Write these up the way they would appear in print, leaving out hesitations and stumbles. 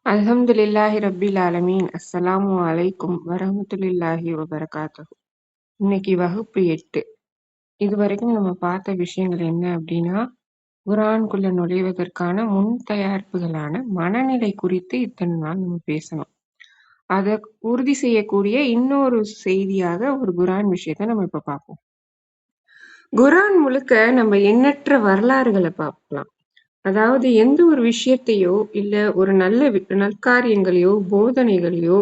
அல்ஹம்துலில்லாஹி ரப்பில் ஆலமீன். அஸ்ஸலாமு அலைக்கும் வரஹ்மத்துல்லாஹி வபரகாத்துஹு. இன்னைக்கு வகுப்பு 8. இதுவரைக்கும் நம்ம பார்த்த விஷயங்கள் என்ன அப்படின்னா, குர்ஆனுக்குள்ள நுழைவதற்கான முன் தயாரிப்புகளான மனநிலை குறித்து இத்தனை நாள் நம்ம பேசணும். அதை உறுதி செய்யக்கூடிய இன்னொரு செய்தியாக ஒரு குர்ஆன் விஷயத்தை நம்ம இப்ப பார்ப்போம். குர்ஆன் முழுக்க நம்ம எண்ணற்ற வரலாறுகளை பார்க்கலாம். அதாவது எந்த ஒரு விஷயத்தையோ இல்ல ஒரு நற்காரியங்களையோ போதனைகளையோ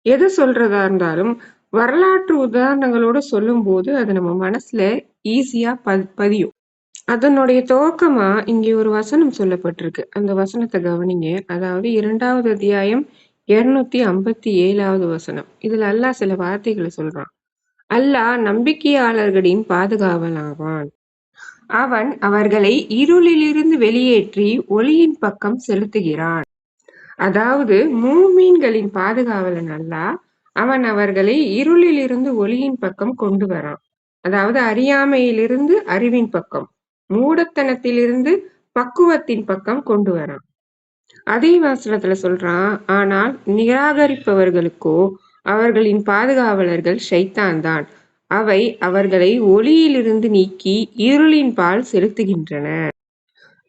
எது சொல்றதா இருந்தாலும் வரலாற்று உதாரணங்களோட சொல்லும் போது அது நம்ம மனசுல ஈஸியா பதியும். அதனுடைய துவக்கமா இங்கே ஒரு வசனம் சொல்லப்பட்டிருக்கு. அந்த வசனத்தை கவனிங்க. அதாவது 2வது அத்தியாயம் 257வது வசனம். இதுல அல்லாஹ் சில வார்த்தைகளை சொல்றான். அல்லாஹ் நம்பிக்கையாளர்களின் பாதுகாவலாவான். அவன் அவர்களை இருளிலிருந்து வெளியேற்றி ஒளியின் பக்கம் செலுத்துகிறான். அதாவது மூமீன்களின் பாதுகாவலன் அல்லாஹ் அவன் அவர்களை இருளிலிருந்து ஒளியின் பக்கம் கொண்டு வரான். அதாவது அறியாமையிலிருந்து அறிவின் பக்கம், மூடத்தனத்திலிருந்து பக்குவத்தின் பக்கம் கொண்டு வரான். அதே வசனத்துல சொல்றான், ஆனால் நிராகரிப்பவர்களுக்கோ அவர்களின் பாதுகாவலர்கள் ஷைத்தான் தான். அவை அவர்களை ஒளியிலிருந்து நீக்கி இருளின் பால் செலுத்துகின்றன.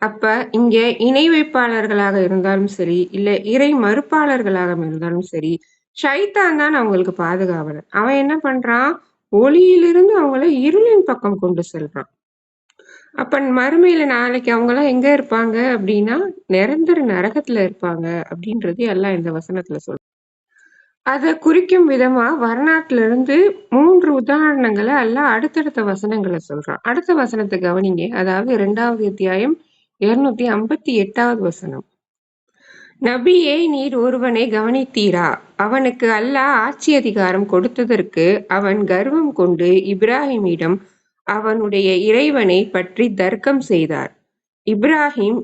அப்ப இங்க இணை வைப்பாளர்களாக இருந்தாலும் சரி, இல்ல இறை மறுப்பாளர்களாக இருந்தாலும் சரி, ஷைத்தான் தான் அவங்களுக்கு பாதுகாவலர். அவன் என்ன பண்றான்? ஒளியிலிருந்து அவங்கள இருளின் பக்கம் கொண்டு செல்றான். அப்ப மறுமையில நாளைக்கு அவங்கெல்லாம் எங்க இருப்பாங்க அப்படின்னா, நிரந்தர நரகத்துல இருப்பாங்க அப்படின்றது எல்லாம் இந்த வசனத்துல சொல்றான். அதை குறிக்கும் விதமா வரலாற்றுல இருந்து 3 உதாரணங்களை எல்லாம் அடுத்தடுத்த வசனங்களை சொல்றான். அடுத்த வசனத்தை கவனிங்க. அதாவது 2வது அத்தியாயம் 258வது வசனம். நபியே, நீர் ஒருவனை கவனித்தீரா? அவனுக்கு அல்லாஹ் ஆட்சி அதிகாரம் கொடுத்ததற்கு அவன் கர்வம் கொண்டு இப்ராஹிமிடம் அவனுடைய இறைவனை பற்றி தர்க்கம் செய்தார். இப்ராஹிம்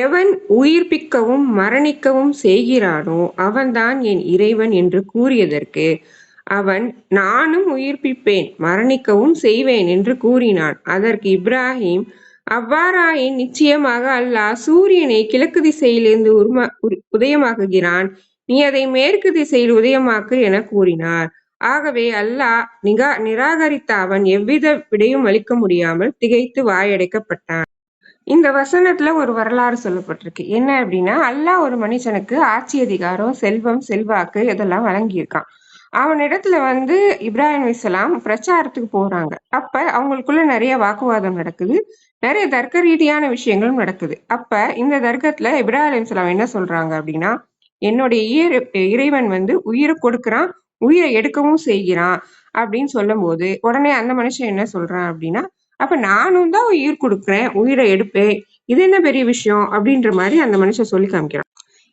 எவன் உயிர்ப்பிக்கவும் மரணிக்கவும் செய்கிறானோ அவன்தான் என் இறைவன் என்று கூறியதற்கு அவன் நானும் உயிர்ப்பிப்பேன் மரணிக்கவும் செய்வேன் என்று கூறினான். அதற்கு இப்ராஹிம், அவ்வாறாயின் நிச்சயமாக அல்லாஹ் சூரியனை கிழக்கு திசையிலிருந்து உதயமாக்குகிறான், நீ அதை மேற்கு திசையில் உதயமாக்கு என கூறினார். ஆகவே அல்லாஹ் நிராகரித்த அவன் எவ்வித விடையும் அளிக்க முடியாமல் திகைத்து வாயடைக்கப்பட்டான். இந்த வசனத்துல ஒரு வரலாறு சொல்லப்பட்டிருக்கு. என்ன அப்படின்னா, அல்லாஹ் ஒரு மனுஷனுக்கு ஆட்சி அதிகாரம், செல்வம், செல்வாக்கு இதெல்லாம் வழங்கியிருக்கான். அவனிடத்துல இப்ராஹிம் அலைஹிஸ்ஸலாம் பிரச்சாரத்துக்கு போறாங்க. அப்ப அவங்களுக்குள்ள நிறைய வாக்குவாதம் நடக்குது, நிறைய தர்க்க ரீதியான விஷயங்களும் நடக்குது. அப்ப இந்த தர்க்கத்துல இப்ராஹிம் அலைஹிஸ்ஸலாம் என்ன சொல்றாங்க அப்படின்னா, என்னுடைய இறைவன் உயிரை கொடுக்கறான், உயிரை எடுக்கவும் செய்கிறான் அப்படின்னு சொல்லும் போது உடனே அந்த மனுஷன் என்ன சொல்றான் அப்படின்னா, அப்ப நானும் தான் உயிர் கொடுக்குறேன், உயிரை எடுப்பேன், இது என்ன பெரிய விஷயம் அப்படின்ற மாதிரி அந்த மனுஷன் சொல்லி காமிக்கிறான்.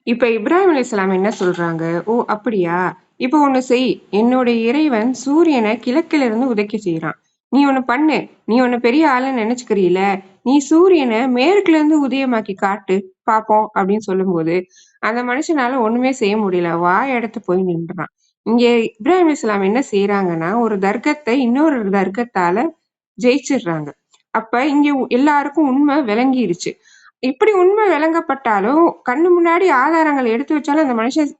இப்ப இப்ராஹிம் அலைஹிஸ்ஸலாம் என்ன சொல்றாங்க, ஓ அப்படியா, இப்ப ஒண்ணு செய், என்னுடைய இறைவன் சூரியனை கிழக்கில இருந்து உதைக்க செய்யறான், நீ ஒண்ணு பண்ணு, நீ ஒண்ணு பெரிய ஆளுன்னு நினைச்சுக்கிறீல, நீ சூரியனை மேற்குல இருந்து உதயமாக்கி காட்டு பாப்போம் அப்படின்னு சொல்லும் போது அந்த மனுஷனால ஒண்ணுமே செய்ய முடியல, வாயெடுத்து போய் நின்றான். இங்க இப்ராஹிம் அலைஹிஸ்ஸலாம் என்ன செய்யறாங்கன்னா, ஒரு தர்க்கத்தை இன்னொரு தர்க்கத்தால ஜெயிச்சிடுறாங்க. அப்ப இங்க எல்லாருக்கும் உண்மை விளங்கிருச்சு. இப்படி உண்மை விளங்கப்பட்டாலும் கண்ணு முன்னாடி ஆதாரங்களை எடுத்து வச்சாலும் அந்த மனுஷன்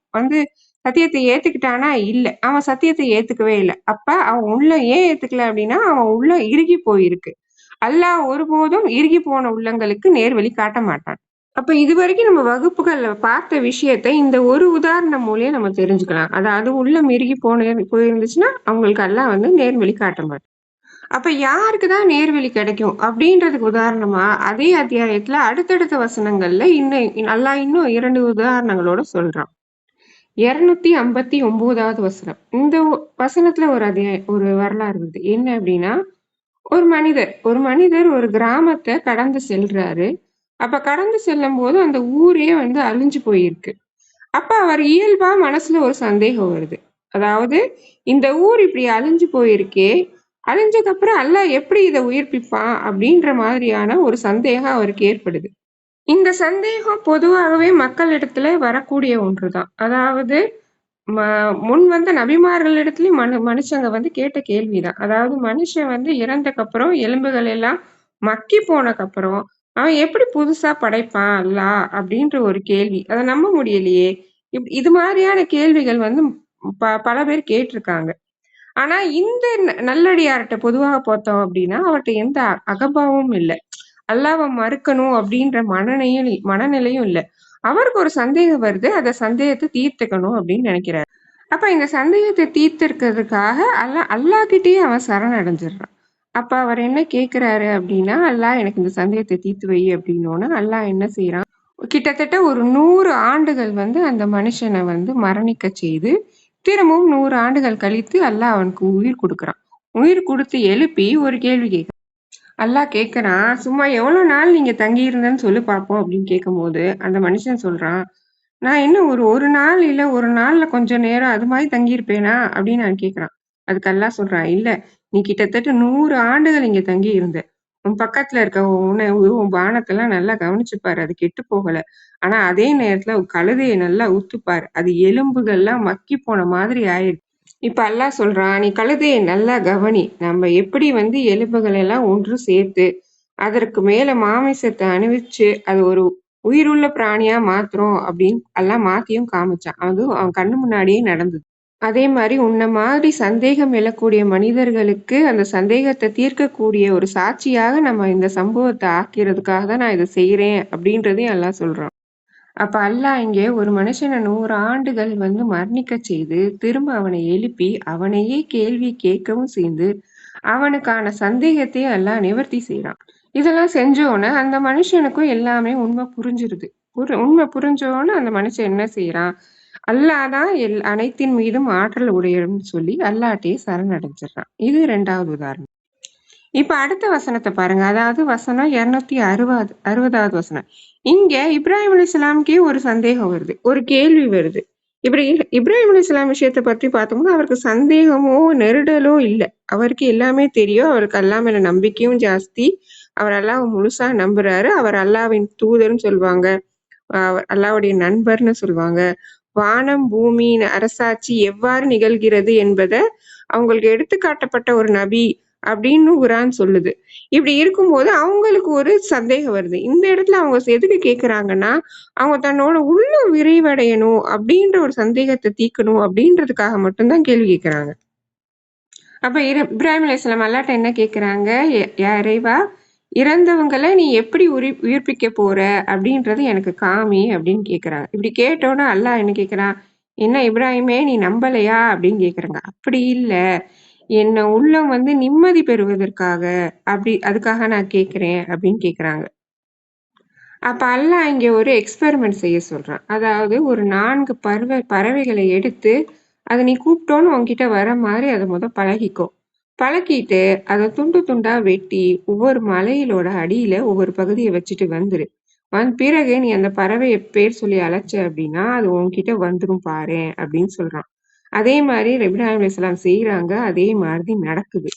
சத்தியத்தை ஏத்துக்கிட்டானா? இல்ல, அவன் சத்தியத்தை ஏத்துக்கவே இல்லை. அப்ப அவன் உள்ள ஏன் ஏத்துக்கல அப்படின்னா, அவன் உள்ள இறுகி போயிருக்கு. அல்லாஹ் ஒருபோதும் இறுகி போன உள்ளங்களுக்கு நேர்வழி காட்ட மாட்டான். அப்ப இதுவரைக்கும் நம்ம வகுப்புகள்ல பார்த்த விஷயத்தை இந்த ஒரு உதாரணம் மூலியம் நம்ம தெரிஞ்சுக்கலாம். அதாவது உள்ளம் இறுகி போயிருந்துச்சுன்னா அவங்களுக்கு அல்லாஹ் நேர்வழி காட்ட மாட்டான். அப்ப யாருக்குதான் நேர்வழி கிடைக்கும் அப்படின்றதுக்கு உதாரணமா அதே அத்தியாயத்துல அடுத்தடுத்த வசனங்கள்ல அல்லாஹ் இன்னும் 2 உதாரணங்களோட சொல்றான். 259வது வசனம். இந்த வசனத்துல ஒரு வரலாறு வருது. என்ன அப்படின்னா, ஒரு மனிதர் ஒரு கிராமத்தை கடந்து செல்றாரு. அப்ப கடந்து செல்லும் போது அந்த ஊரே அழிஞ்சு போயிருக்கு. அப்ப அவர் இயல்பா மனசுல ஒரு சந்தேகம் வருது. அதாவது இந்த ஊர் இப்படி அழிஞ்சு போயிருக்கே, அழிஞ்சதுக்கு அப்புறம் அல்லாஹ் எப்படி இதை உயிர்ப்பிப்பான் அப்படின்ற மாதிரியான ஒரு சந்தேகம் அவருக்கு ஏற்படுது. இந்த சந்தேகம் பொதுவாகவே மக்களிடத்துல வரக்கூடிய ஒன்றுதான். அதாவது முன் வந்த நபிமார்களிடத்துலயும் மனுஷங்க கேட்ட கேள்விதான். அதாவது மனுஷன் இறந்தக்கு அப்புறம் எலும்புகள் எல்லாம் மக்கி போனக்கு அப்புறம் அவன் எப்படி புதுசா படைப்பான் அல்லாஹ் அப்படின்ற ஒரு கேள்வி. அதை நம்ப முடியலையே. இது மாதிரியான கேள்விகள் வந்து பல பேர் கேட்டிருக்காங்க. ஆனா இந்த நல்லடியார்கிட்ட பொதுவாக பார்த்தோம் அப்படின்னா அவர்கிட்ட எந்த அகபாவமும் இல்லை. அல்லாஹ்வை மறுக்கணும் அப்படின்ற மனநிலையும் இல்லை. அவருக்கு ஒரு சந்தேகம் வருது, அந்த சந்தேகத்தை தீர்த்துக்கணும் அப்படின்னு நினைக்கிறாரு. அப்ப இந்த சந்தேகத்தை தீர்த்திருக்கிறதுக்காக அல்லாஹ்கிட்டயே அவன் சரணடைஞ்சிடுறான். அப்ப அவர் என்ன கேட்கிறாரு அப்படின்னா, அல்லாஹ் எனக்கு இந்த சந்தேகத்தை தீர்த்து வை அப்படின்னோன்னு அல்லாஹ் என்ன செய்யறான், கிட்டத்தட்ட ஒரு 100 ஆண்டுகள் வந்து அந்த மனுஷனை வந்து மரணிக்க செய்து திரும்பவும் 100 ஆண்டுகள் கழித்து அல்லாஹ் அவனுக்கு உயிர் கொடுக்குறான். உயிர் கொடுத்து எழுப்பி ஒரு கேள்வி கேட்க அல்லாஹ் கேட்கறான், சும்மா எவ்வளவு நாள் நீங்க தங்கி இருந்தேன்னு சொல்லி பார்ப்போம் அப்படின்னு கேட்கும்போது அந்த மனுஷன் சொல்றான், நான் என்ன ஒரு நாள் இல்ல ஒரு நாள்ல கொஞ்ச நேரம் அது மாதிரி தங்கியிருப்பேனா அப்படின்னு நான் கேட்கறான். அதுக்கு அல்லாஹ் சொல்றான், இல்ல நீ கிட்டத்தட்ட 100 ஆண்டுகள் இங்க தங்கி இருந்த. உன் பக்கத்துல இருக்க உணவு உன் பானத்தெல்லாம் நல்லா கவனிச்சுப்பாரு, அது கெட்டு போகல. ஆனா அதே நேரத்துல கழுதையை நல்லா உத்துப்பாரு, அது எலும்புகள்லாம் மக்கி போன மாதிரி ஆயிருக்கு. இப்ப அல்லாஹ் சொல்றான், நீ கழுதையை நல்லா கவனி, நம்ம எப்படி வந்து எலும்புகள் எல்லாம் ஒன்று சேர்த்து அதற்கு மேல மாமிசத்தை அணிவிச்சு அது ஒரு உயிருள்ள பிராணியா மாத்துறோம் அப்படின்னு எல்லாம் மாத்தியும் காமிச்சான். அது அவன் கண்ணு முன்னாடியே நடந்தது. அதே மாதிரி உன்ன மாதிரி சந்தேகம் எழக்கூடிய மனிதர்களுக்கு அந்த சந்தேகத்தை தீர்க்கக்கூடிய ஒரு சாட்சியாக நம்ம இந்த சம்பவத்தை ஆக்கிறதுக்காக தான் நான் இதை செய்யறேன் அப்படின்றதையும் எல்லாம் சொல்றான். அப்ப அல்லாஹ் இங்கே ஒரு மனுஷனை 100 ஆண்டுகள் வந்து மரணிக்க செய்து திரும்ப அவனை எழுப்பி அவனையே கேள்வி கேட்கவும் செய்து அவனுக்கான சந்தேகத்தையும் எல்லாம் நிவர்த்தி செய்யறான். இதெல்லாம் செஞ்சோன்னு அந்த மனுஷனுக்கும் எல்லாமே உண்மை புரிஞ்சிருது. உண்மை புரிஞ்சோன்னு அந்த மனுஷன் என்ன செய்யறான், அல்லாஹ் தான் அனைத்தின் மீதும் ஆற்றல் உடையன்னு சொல்லி அல்லாஹ்ட்டயே சரணடைஞ்சிடறான். இது 2வது உதாரணம். இப்ப அடுத்த வசனத்தை பாருங்க. அதாவது வசனம் 260வது வசனம். இங்க இப்ராஹிம் அலைஹிஸ்ஸலாமுக்கே ஒரு சந்தேகம் வருது, ஒரு கேள்வி வருது. இப்படி இப்ராஹிம் அலைஹிஸ்ஸலாம் விஷயத்தை பற்றி பார்த்தோம்னா அவருக்கு சந்தேகமோ நெருடலோ இல்லை. அவருக்கு எல்லாமே தெரியும். அவருக்கு அல்லாஹ் மேல நம்பிக்கையும் ஜாஸ்தி. அவர் அல்லாஹ் முழுசா நம்புறாரு. அவர் அல்லாஹ்வின் தூதர்னு சொல்லுவாங்க, அல்லாஹ்வுடைய நண்பர்னு சொல்லுவாங்க. வானம் பூமியின் அரசாட்சி எவ்வாறு நிகழ்கிறது என்பதை அவங்களுக்கு எடுத்துக்காட்டப்பட்ட ஒரு நபி அப்படின்னு குரான் சொல்லுது. இப்படி இருக்கும்போது அவங்களுக்கு ஒரு சந்தேகம் வருது. இந்த இடத்துல அவங்க எதுக்கு கேக்குறாங்கன்னா, அவங்க தன்னோட உள்ள விரிவடையணும் அப்படின்ற ஒரு சந்தேகத்தை தீக்கணும் அப்படின்றதுக்காக மட்டும்தான் கேள்வி கேட்கிறாங்க. அப்ப இப்ராஹிம் அலைஹிஸ்ஸலாம் அல்லாஹ்ட்ட என்ன கேக்குறாங்க, யா இறைவா, இறந்தவங்களை நீ எப்படி உயிர்ப்பிக்க போற அப்படின்றது எனக்கு காமி அப்படின்னு கேக்குறாங்க. இப்படி கேட்டோன்னா அல்லாஹ் என்ன கேக்குறான், என்ன இப்ராஹிமே நீ நம்பலையா அப்படின்னு கேக்குறாங்க. அப்படி இல்ல, என்ன உள்ளம் வந்து நிம்மதி பெறுவதற்காக அதுக்காக நான் கேக்குறேன் அப்படின்னு கேக்குறாங்க. அப்ப அல்லாஹ் இங்க ஒரு எக்ஸ்பெரிமெண்ட் செய்ய சொல்றான். அதாவது ஒரு 4 பறவைகளை எடுத்து அதை நீ கூப்பிட்டோன்னு உன்கிட்ட வர மாதிரி அதை பழகிக்கோ. பழக்கிட்டு அதை துண்டு துண்டா வெட்டி ஒவ்வொரு மலையிலோட அடியில ஒவ்வொரு பகுதியை வச்சுட்டு வந்துரு. பிறகு நீ அந்த பறவையை பேர் சொல்லி அழைச்ச அப்படின்னா அது உன்கிட்ட வந்துரும் பாரு அப்படின்னு சொல்றான். அதே மாதிரி இப்ராஹிம் அலைஹிஸ்ஸலாம் செய்யறாங்க. அதே மாதிரி நடக்குது.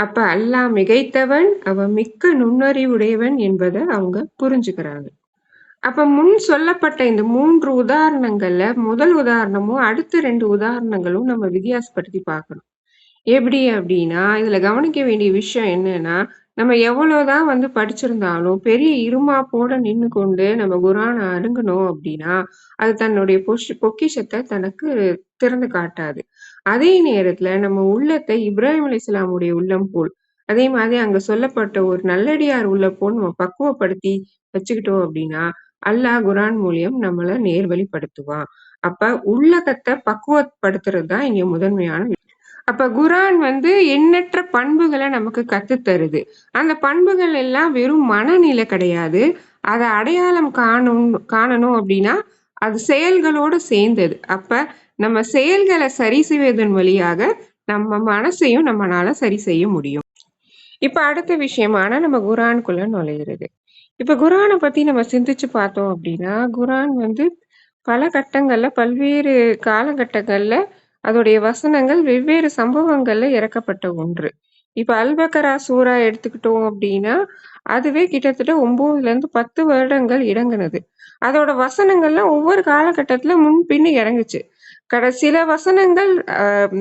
அப்ப அல்லாஹ் மிகைத்தவன், அவன் மிக்க நுண்ணறிவுடையவன் என்பதை அவங்க புரிஞ்சுக்கிறாங்க. அப்ப முன் சொல்லப்பட்ட இந்த 3 உதாரணங்கள்ல முதல் உதாரணமும் அடுத்த 2 உதாரணங்களும் நம்ம வித்தியாசப்படுத்தி பார்க்கணும். எப்படி அப்படின்னா இதுல கவனிக்க வேண்டிய விஷயம் என்னன்னா, நம்ம எவ்வளவுதான் வந்து படிச்சிருந்தாலும் பெரிய இருமாப்போட நின்னு கொண்டு நம்ம குரானை அணுகணும் அப்படின்னா அது தன்னுடைய பொக்கிஷத்தை தனக்கு திறந்து காட்டாது. அதே நேரத்துல நம்ம உள்ளத்தை இப்ராஹிம் அலைஹிஸ்ஸலாமுடைய உள்ளம் போல், அதே மாதிரி அங்க சொல்லப்பட்ட ஒரு நல்லடியார் உள்ள போல் நம்ம பக்குவப்படுத்தி வச்சுக்கிட்டோம் அப்படின்னா அல்லாஹ் குரான் மூலியம் நம்மள நேர்வழிப்படுத்துவான். அப்ப உள்ளகத்தை பக்குவப்படுத்துறது தான் இங்க முதன்மையான. அப்ப குரான் வந்து எண்ணற்ற பண்புகளை நமக்கு கத்துத்தருது. அந்த பண்புகள் எல்லாம் வெறும் மனநிலை கிடையாது. அதை அடையாளம் காணணும் அப்படின்னா அது செயல்களோடு சேர்ந்தது. அப்ப நம்ம செயல்களை சரி செய்வதன் வழியாக நம்ம மனசையும் நம்மளால சரி செய்ய முடியும். இப்ப அடுத்த விஷயமான நம்ம குரானுக்குள்ள நுழையிறது. இப்ப குரானை பத்தி நம்ம சிந்திச்சு பார்த்தோம் அப்படின்னா குரான் வந்து பல கட்டங்கள்ல பல்வேறு காலகட்டங்கள்ல அதோடைய வசனங்கள் வெவ்வேறு சம்பவங்கள்ல இறக்கப்பட்ட ஒன்று. இப்ப அல்பக்கரா சூரா எடுத்துக்கிட்டோம் அப்படின்னா அதுவே கிட்டத்தட்ட 9-10 வருடங்கள் இறங்குனது. அதோட வசனங்கள்லாம் ஒவ்வொரு காலகட்டத்துல முன்பின்னு இறங்குச்சு. சில வசனங்கள்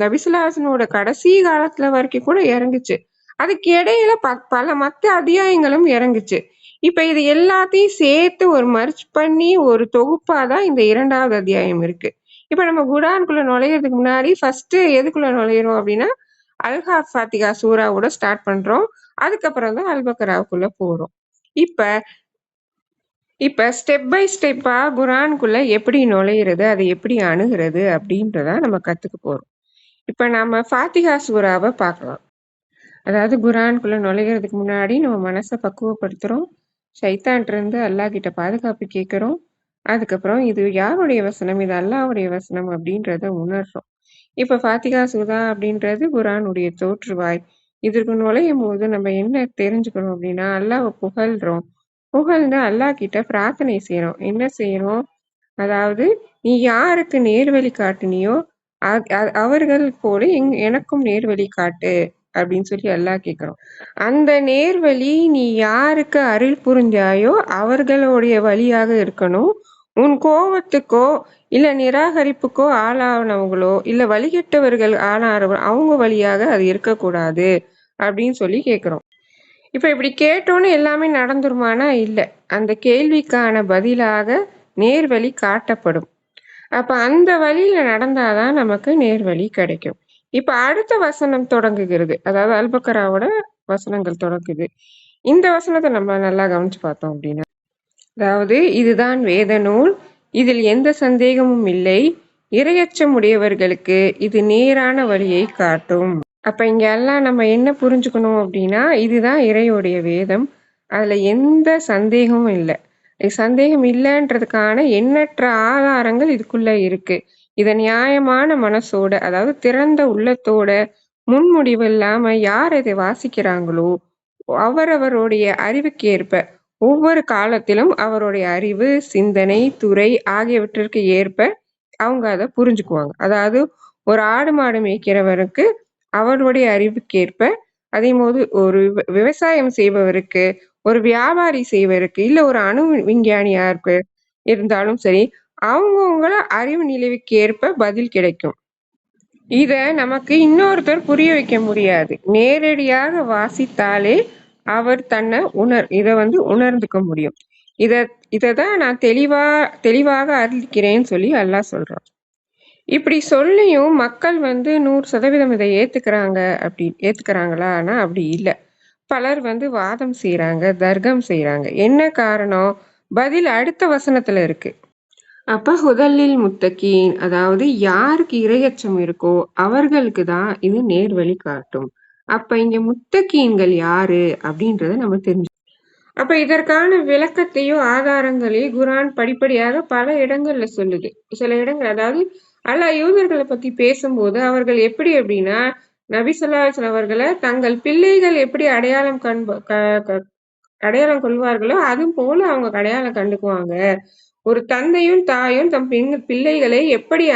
நபிசுல்லாசனோட கடைசி காலத்துல வரைக்கும் கூட இறங்குச்சு. அதுக்கு இடையில பல மத்த அத்தியாயங்களும் இறங்குச்சு. இப்ப இது எல்லாத்தையும் சேர்த்து ஒரு மர்ச் பண்ணி ஒரு தொகுப்பாதான் இந்த 2வது அத்தியாயம் இருக்கு. இப்ப நம்ம குர்ஆனுக்குள்ள நுழையறதுக்கு முன்னாடி ஃபர்ஸ்ட் எதுக்குள்ள நுழையிறோம் அப்படின்னா அல்ஹாக் ஃபாத்திகா சூராவோட ஸ்டார்ட் பண்றோம். அதுக்கப்புறம் தான் அல்பக்கராவுக்குள்ள போறோம். இப்ப இப்ப ஸ்டெப் பை ஸ்டெப்பா குர்ஆனுக்குள்ள எப்படி நுழையிறது, அதை எப்படி அணுகிறது அப்படின்றத நம்ம கத்துக்க போறோம். இப்ப நம்ம ஃபாத்திகா சூராவை பார்க்கலாம். அதாவது குர்ஆனுக்குள்ள நுழையிறதுக்கு முன்னாடி நம்ம மனசை பக்குவப்படுத்துறோம். ஷைத்தான்ட்ட இருந்து அல்லாஹ் கிட்ட பாதுகாப்பு கேட்கிறோம். அதுக்கப்புறம் இது யாருடைய வசனம், இது அல்லாஹ்வுடைய வசனம் அப்படின்றத உணர்றோம். இப்ப ஃபாத்திகா சூரா அப்படின்றது குர்ஆனுடைய தோற்றுவாய். இதற்கு நுழையும் போது நம்ம என்ன தெரிஞ்சுக்கணும் அப்படின்னா அல்லாஹ்வை புகழ்றோம். புகழ்ந்து அல்லாஹ் கிட்ட பிரார்த்தனை செய்யறோம். என்ன செய்யறோம்? அதாவது நீ யாருக்கு நேர்வழி காட்டினியோ அவர்கள் போல எனக்கும் நேர்வழி காட்டு அப்படின்னு சொல்லி அல்லாஹ் கேட்கிறோம். அந்த நேர்வழி நீ யாருக்கு அருள் புரிஞ்சாயோ அவர்களுடைய வழியாக இருக்கணும். உன் கோபத்துக்கோ இல்ல நிராகரிப்புக்கோ ஆளானவங்களோ இல்ல வழிகெட்டவர்கள் ஆளானவர்கள் அவங்க வழியாக அது இருக்கக்கூடாது அப்படின்னு சொல்லி கேட்கிறோம். இப்ப இப்படி கேட்டோன்னு எல்லாமே நடந்துருமானா இல்ல. அந்த கேள்விக்கான பதிலாக நேர்வழி காட்டப்படும். அப்ப அந்த வழியில நடந்தாதான் நமக்கு நேர்வழி கிடைக்கும். இப்ப அடுத்த வசனம் தொடங்குகிறது. அதாவது அல்பக்கராவோட வசனங்கள் தொடங்குது. இந்த வசனத்தை நம்ம நல்லா கவனிச்சு பார்த்தோம் அப்படின்னா அதாவது இதுதான் வேத நூல், இதில் எந்த சந்தேகமும் இல்லை, இரையச்சம் உடையவர்களுக்கு இது நேரான வழியை காட்டும். அப்ப இங்க எல்லாம் நம்ம என்ன புரிஞ்சுக்கணும் அப்படின்னா இதுதான் இறையுடைய வேதம், அதுல எந்த சந்தேகமும் இல்லை. சந்தேகம் இல்லைன்றதுக்கான எண்ணற்ற ஆதாரங்கள் இதுக்குள்ள இருக்கு. இத நியாயமான மனசோட அதாவது திறந்த உள்ளத்தோட முன்முடிவு இல்லாம யார் இதை வாசிக்கிறாங்களோ அவரவருடைய அறிவுக்கு ஏற்ப ஒவ்வொரு காலத்திலும் அவருடைய அறிவு, சிந்தனை, துறை ஆகியவற்றிற்கு ஏற்ப அவங்க அதை புரிஞ்சுக்குவாங்க. அதாவது ஒரு ஆடு மாடு மேய்க்கிறவருக்கு அவருடைய அறிவுக்கேற்ப, அதே போது ஒரு விவசாயம் செய்பவருக்கு, ஒரு வியாபாரி செய்வருக்கு, இல்ல ஒரு அணு விஞ்ஞானியா இருந்தாலும் சரி, அவங்கவுங்கள அறிவு நிலைவுக்கு ஏற்ப பதில் கிடைக்கும். இத நமக்கு இன்னொருத்தர் புரிய வைக்க முடியாது. நேரடியாக வாசித்தாலே அவர் தன்னை இத உணர்ந்துக்க முடியும். இததான் நான் தெளிவாக அறிவிக்கிறேன்னு சொல்லி அல்லாஹ் சொல்றான். இப்படி சொல்லியும் மக்கள் 100% இதை ஏத்துக்கிறாங்களா? ஆனா அப்படி இல்லை. பலர் வாதம் செய்யறாங்க, தர்க்கம் செய்யறாங்க. என்ன காரணம்? பதில் அடுத்த வசனத்துல இருக்கு. அப்ப ஹுதல்லில் முத்தகீன், அதாவது யாருக்கு இரையச்சம் இருக்கோ அவர்களுக்கு தான் இது நேர்வழி காட்டும். அப்ப இங்க முத்தகீன்கள் யாரு அப்படின்றத நம்ம தெரிஞ்சு அப்ப இதற்கான விளக்கத்தையும் ஆதாரங்களையும் குர்ஆன் படிப்படியாக பல இடங்கள்ல சொல்லுது. சில இடங்கள் அதாவது அல்லாஹ் யூதர்களை பத்தி பேசும்போது அவர்கள் எப்படி அப்படின்னா நபி ஸல்லல்லாஹு அலைஹி வஸல்லம் அவர்களை தங்கள் பிள்ளைகள் எப்படி அடையாளம் கொள்வார்களோ அது போல அவங்க அடையாளம் கண்டுக்குவாங்க. ஒரு தந்தையும் தாயும் தம் பிள்ளைகளை எப்படி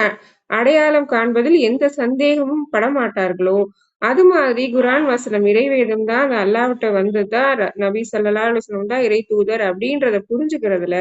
அடையாளம் காண்பதில் எந்த சந்தேகமும் படமாட்டார்களோ அது மாதிரி குர்ஆன் வசனம் இறைவேதம் தான் அல்லாஹ்விட்ட வந்ததுதான் நபி ஸல்லல்லாஹு அலைஹி வஸல்லம் தான் இறை தூதர் அப்படின்றத புரிஞ்சுக்கிறதுல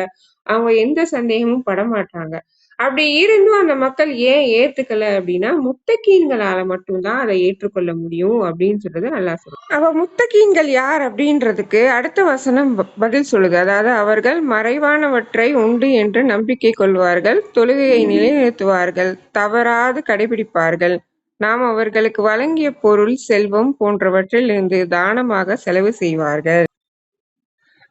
அவங்க எந்த சந்தேகமும் படமாட்டாங்க. அப்படி இருந்தும் அந்த மக்கள் ஏன் ஏத்துக்கல அப்படின்னா முத்தகீன்களால மட்டும்தான் அதை ஏற்றுக்கொள்ள முடியும் அப்படின்னு சொல்றது அல்லாஹ் சொல்லுது. அவ முத்தகீன்கள் யார் அப்படின்றதுக்கு அடுத்த வசனம் பதில் சொல்லுது. அதாவது அவர்கள் மறைவானவற்றை உண்டு என்று நம்பிக்கை கொள்வார்கள், தொழுகையை நிலைநிறுத்துவார்கள், தவறாது கடைபிடிப்பார்கள், நாம் அவர்களுக்கு வழங்கிய பொருள், செல்வம் போன்றவற்றில் இருந்து தானமாக செலவு செய்வார்கள்.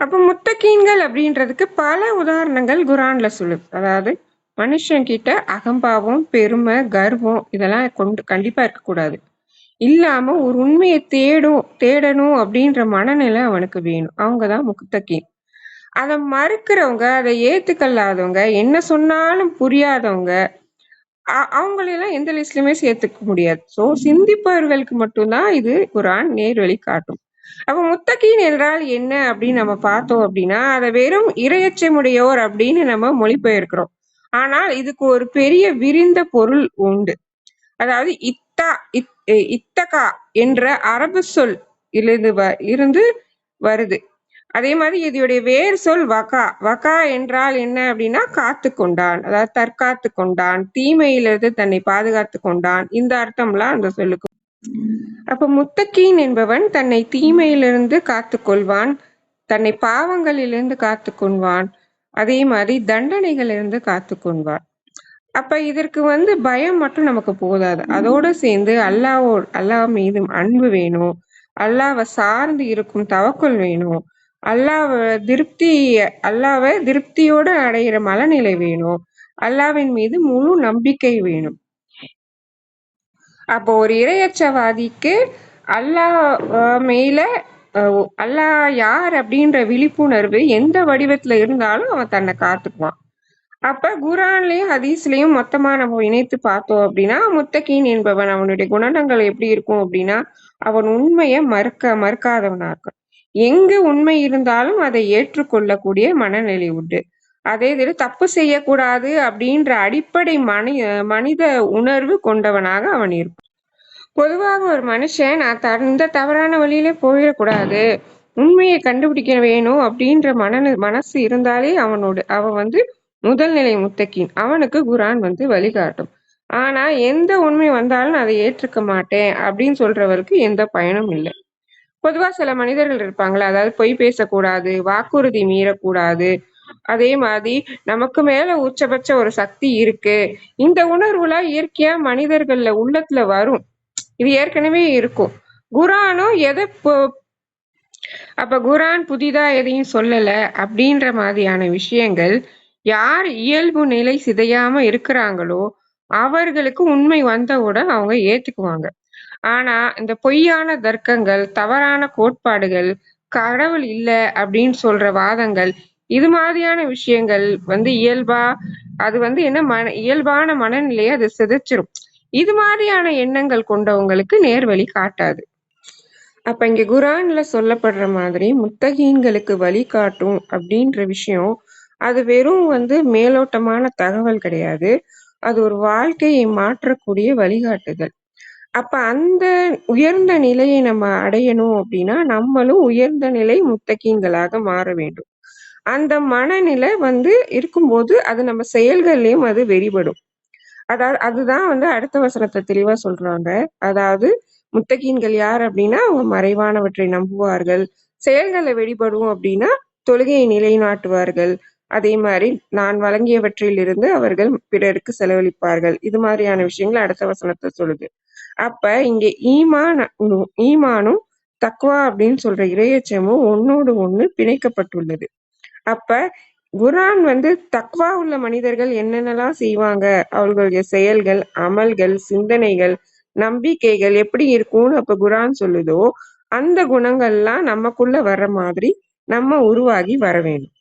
அப்ப முத்தகீன்கள் அப்படின்றதுக்கு பல உதாரணங்கள் குர்ஆன்ல சொல்லுது. அதாவது மனுஷன் கிட்ட அகம்பாவம், பெருமை, கர்வம் இதெல்லாம் கண்டிப்பா இருக்கக்கூடாது. இல்லாம ஒரு உண்மையை தேடணும் அப்படின்ற மனநிலை அவனுக்கு வேணும். அவங்கதான் முத்தகீன். அதை மறுக்கிறவங்க, அதை ஏத்துக்கல்லாதவங்க, என்ன சொன்னாலும் புரியாதவங்க, அவங்களெல்லாம் எந்த லிஸ்ட்லயுமே சேர்த்துக்க முடியாது. சோ சிந்திப்பவர்களுக்கு மட்டும்தான் இது குர்ஆன் நேர்வழி காட்டும். அப்ப முத்தகீன் என்றால் என்ன அப்படின்னு நம்ம பார்த்தோம் அப்படின்னா அதை வெறும் இரையச்சமுடையோர் அப்படின்னு நம்ம மொழிபெயர்க்கிறோம். ஆனால் இதுக்கு ஒரு பெரிய விரிந்த பொருள் உண்டு. அதாவது இத்தகா என்ற அரபு சொல் இருந்து வருது. அதே மாதிரி இதோடைய வேர் சொல் வகா. வகா என்றால் என்ன அப்படின்னா காத்து கொண்டான், அதாவது தற்காத்து கொண்டான், தீமையிலிருந்து தன்னை பாதுகாத்து கொண்டான், இந்த அர்த்தம்லாம் அந்த சொல்லுக்கு. அப்ப முத்தகீன் என்பவன் தன்னை தீமையிலிருந்து காத்து கொள்வான், தன்னை பாவங்களிலிருந்து காத்து கொள்வான், அதே மாதிரி தண்டனைகளிலிருந்து காத்து கொள்வான். அப்ப இதற்கு பயம் மட்டும் நமக்கு போதாது. அதோட சேர்ந்து அல்லாஹ் மீது அன்பு வேணும். அல்லாஹ்வை சார்ந்து இருக்கும் தவக்குல் வேணும். அல்லாஹ்வை திருப்தியோட அடையிற மனநிலை வேணும். அல்லாஹ்வின் மீது முழு நம்பிக்கை வேணும். அப்போ ஒரு இறையச்சவாதிக்கு அல்லாஹ் மேல அல்லாஹ் யார் அப்படின்ற விழிப்புணர்வு எந்த வடிவத்துல இருந்தாலும் அவன் தன்னை காத்துக்குவான். அப்ப குர்ஆன்லயும் ஹதீஸ்லயும் மொத்தமா நம்ம இணைத்து பார்த்தோம் அப்படின்னா, முத்தகீன் என்பவன் அவனுடைய குணநலங்கள் எப்படி இருக்கும் அப்படின்னா, அவன் உண்மையை மறுக்காதவனா இருக்கும். எங்கு உண்மை இருந்தாலும் அதை ஏற்றுக்கொள்ளக்கூடிய மனநிலை உண்டு. அதே இது தப்பு செய்யக்கூடாது அப்படின்ற அடிப்படை மனித உணர்வு கொண்டவனாக அவன் இருப்பான். பொதுவாக ஒரு மனுஷன் நான் இந்த தவறான வழியில போயிடக்கூடாது, உண்மையை கண்டுபிடிக்க வேணும் அப்படின்ற மனசு இருந்தாலே அவன் முதல் நிலை முத்தகீன். அவனுக்கு குர்ஆன் வழிகாட்டும். ஆனா எந்த உண்மை வந்தாலும் அதை ஏற்றுக்க மாட்டேன் அப்படின்னு சொல்றவருக்கு எந்த பயனும் இல்லை. பொதுவா சில மனிதர்கள் இருப்பாங்களா, அதாவது பொய் பேசக்கூடாது, வாக்குறுதி மீறக்கூடாது, அதே மாதிரி நமக்கு மேல உச்சபட்ச ஒரு சக்தி இருக்கு, இந்த உணர்வுலாம் இயற்கையா மனிதர்கள்ல உள்ளத்துல வரும். இது ஏற்கனவே இருக்கும். குர்ஆனும் அப்ப குர்ஆன் புதிதா எதையும் சொல்லல அப்படின்ற மாதிரியான விஷயங்கள் யார் இயல்பு நிலை சிதையாம இருக்கிறாங்களோ அவர்களுக்கு உண்மை வந்தவுடன் அவங்க ஏத்துக்குவாங்க. ஆனா இந்த பொய்யான தர்க்கங்கள், தவறான கோட்பாடுகள், கடவுள் இல்ல அப்படின்னு சொல்ற வாதங்கள், இது மாதிரியான விஷயங்கள் இயல்பா அது இயல்பான மனநிலையை அது சிதைச்சிரும். இது மாதிரியான எண்ணங்கள் கொண்டவங்களுக்கு நேர்வழி காட்டாது. அப்ப இங்க குர்ஆன்ல சொல்லப்படுற மாதிரி முத்தகீன்களுக்கு வழி காட்டும் அப்படின்ற விஷயம் அது வெறும் மேலோட்டமான தகவல் கிடையாது. அது ஒரு வாழ்க்கையை மாற்றக்கூடிய வழிகாட்டுதல். அப்ப அந்த உயர்ந்த நிலையை நம்ம அடையணும் அப்படின்னா நம்மளும் உயர்ந்த நிலை முத்தகீன்களாக மாற வேண்டும். அந்த மனநிலை இருக்கும்போது அது நம்ம செயல்கள்லயும் அது வெளிப்படும். அதாவது அதுதான் அடுத்த வசனத்தை தெளிவா சொல்றாங்க. அதாவது முத்தகீன்கள் யார் அப்படின்னா அவங்க மறைவானவற்றை நம்புவார்கள், செயல்களை வெளிப்படும் அப்படின்னா தொழுகையை நிலைநாட்டுவார்கள், அதே மாதிரி நான் வழங்கியவற்றில் இருந்து அவர்கள் பிறருக்கு செலவழிப்பார்கள். இது மாதிரியான விஷயங்கள் அடுத்த வசனத்தை சொல்லுது. அப்ப இங்க ஈமானும் தக்வா அப்படின்னு சொல்ற இறையச்சமும் ஒன்னோடு ஒண்ணு பிணைக்கப்பட்டுள்ளது. அப்ப குர்ஆன் தக்வா உள்ள மனிதர்கள் என்னென்னலாம் செய்வாங்க, அவர்களுடைய செயல்கள், அமல்கள், சிந்தனைகள், நம்பிக்கைகள் எப்படி இருக்கும்னு அப்ப குர்ஆன் சொல்லுதோ அந்த குணங்கள்லாம் நமக்குள்ள வர்ற மாதிரி நம்ம உருவாகி வர வேண்டும்.